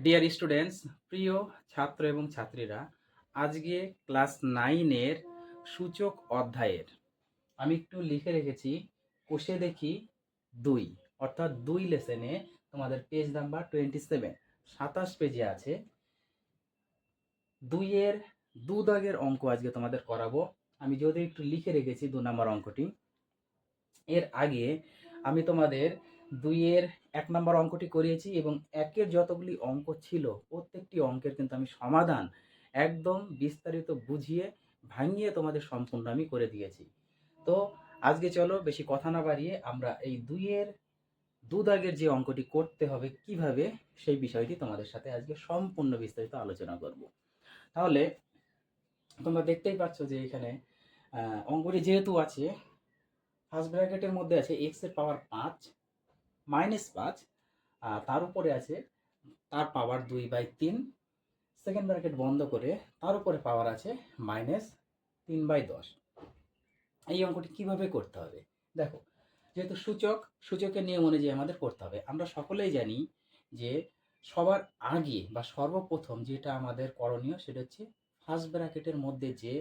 Dear students, প্রিয় ছাত্র এবং ছাত্রীরা, আজকে ক্লাস 9-এর সূচক অধ্যায়ের আমি একটু লিখে রেখেছি কোষে দেখি 2, অর্থাৎ 2 লেসনে তোমাদের পেজ নাম্বার 27, 27 পেজে আছে 2-এর 2 দাগের অঙ্ক আজকে তোমাদের করাবো। আমি যদি একটু লিখে রেখেছি 2 নম্বর অঙ্কটি। এর আগে আমি তোমাদের 2-এর 1 নম্বর অঙ্কটি করিয়েছি এবং 1-এর যতগুলি অঙ্ক ছিল প্রত্যেকটি অঙ্কের কিন্তু আমি সমাধান একদম বিস্তারিত বুঝিয়ে ভাঙিয়ে তোমাদের সম্পূর্ণ আমি করে দিয়েছি। তো আজকে চলো বেশি কথা না বাড়িয়ে আমরা এই 2-এর 2 দাগের যে অঙ্কটি করতে হবে কিভাবে, সেই বিষয়টি তোমাদের সাথে আজকে সম্পূর্ণ বিস্তারিত আলোচনা করব। তাহলে তোমরা দেখতেই পাচ্ছ যে এখানে অঙ্কটি যেহেতু আছে, ফার্স্ট ব্র্যাকেটের মধ্যে আছে এক্স এর পাওয়ার 5 -5, তার উপরে আছে তার পাওয়ার 2/3, সেকেন্ড ব্র্যাকেট বন্ধ করে তার উপরে পাওয়ার আছে -3/10। এই অঙ্কটি কিভাবে করতে হবে দেখো, যেহেতু সূচকের নিয়ম অনুযায়ী আমাদের করতে হবে। আমরা সকলেই জানি যে সবার আগে বা সর্বপ্রথম যেটা আমাদের করণীয় সেটা হচ্ছে ফার্স্ট ব্র্যাকেটের মধ্যে যে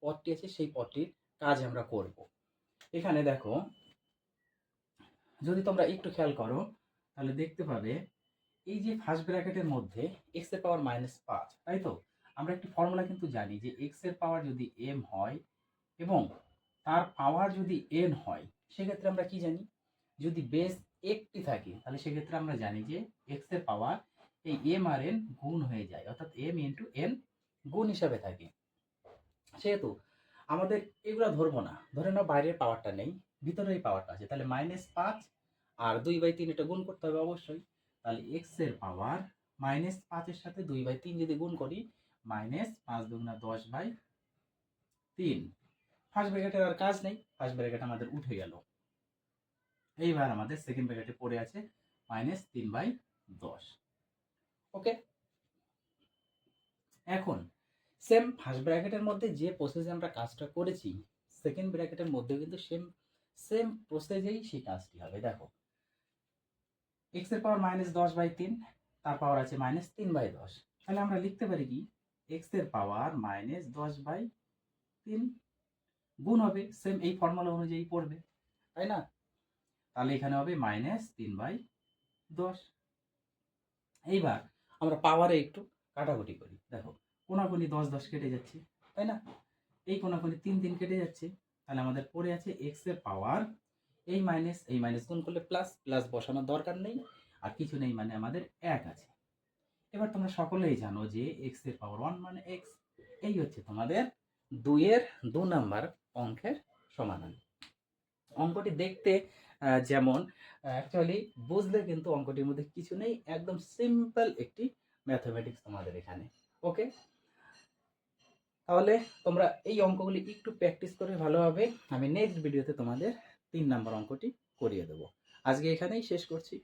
পদটি আছে সেই পদটির কাজ আমরা করব। এখানে দেখো, যদি তোমরা একটু খেয়াল করো তাহলে দেখতে পাবে এই যে ফার্স্ট ব্র্যাকেটের মধ্যে এক্স এর পাওয়ার -5, তাই তো আমরা একটি ফর্মুলা কিন্তু জানি যে এক্স এর পাওয়ার যদি m হয় এবং তার পাওয়ার যদি n হয়, সেক্ষেত্রে আমরা কি জানি, যদি বেস একটি থাকে তাহলে সেক্ষেত্রে আমরা জানি যে এক্স এর পাওয়ার এই m আর n গুণ হয়ে যায়, অর্থাৎ m ইন্টু n গুণ হিসাবে থাকে। সেহেতু আমাদের এগুলো ধরবো না, ধরে নাও বাইরের পাওয়ারটা নেই, ভিতরে এই পাওয়ারটা আছে, তাহলে -5 আর 2/3 এটা গুণ করতে হবে অবশ্যই। তাহলে এক্স এর পাওয়ার -5 এর সাথে 2/3 যদি গুণ করি, -5 দুগুণা 10/3। ফার্স্ট ব্র্যাকেটের আর কাজ নেই, ফার্স্ট ব্র্যাকেট আমাদের উঠে গেল। এইবার আমাদের সেকেন্ড ব্র্যাকেটে পড়ে আছে -3/10। ওকে, এখন সেম ফার্স্ট ব্র্যাকেটের মধ্যে যে প্রসেসে আমরা কাজটা করেছি, সেকেন্ড ব্র্যাকেটের মধ্যেও কিন্তু সেম প্রসেসেই সেই কাজটি হবে। দেখো, এক্স এর পাওয়ার -10/3, তার পাওয়ার আছে -3/10, তাহলে আমরা লিখতে পারি কি, এক্স এর পাওয়ার -10/3 গুণ হবে, সেম এই ফর্মুলা অনুযায়ী পড়বে, তাই না? তাহলে এখানে হবে -3/10। এইবার আমরা পাওয়ারে একটু কাটাকুটি করি। দেখো, কোনাকুনি 10 কেটে যাচ্ছে, তাই না? এই কোনাকুনি 3 কেটে যাচ্ছে, তাহলে আমাদের পড়ে আছে এক্স এর পাওয়ার এই মাইনাস গুণ করলে প্লাস, প্লাস বসানোর দরকার নেই, আর কিছু নেই মানে আমাদের 1 আছে। এবার তোমরা সকলেই জানো যে এক্স এর পাওয়ার 1 মানে এক্স। এই হচ্ছে তোমাদের 2-এর 2 নাম্বার অঙ্কের সমাধান। অঙ্কটি দেখতে যেমন, অ্যাকচুয়ালি বুঝলে কিন্তু অঙ্কটির মধ্যে কিছু নেই, একদম সিম্পল একটি ম্যাথমেটিক্স তোমাদের এখানে। ওকে, তাহলে তোমরা এই অঙ্কগুলি একটু প্র্যাকটিস করে ভালোভাবে আমি নেক্সট ভিডিওতে তোমাদের 3 নাম্বার অঙ্কটি করিয়ে দেবো। আজকে এখানেই শেষ করছি।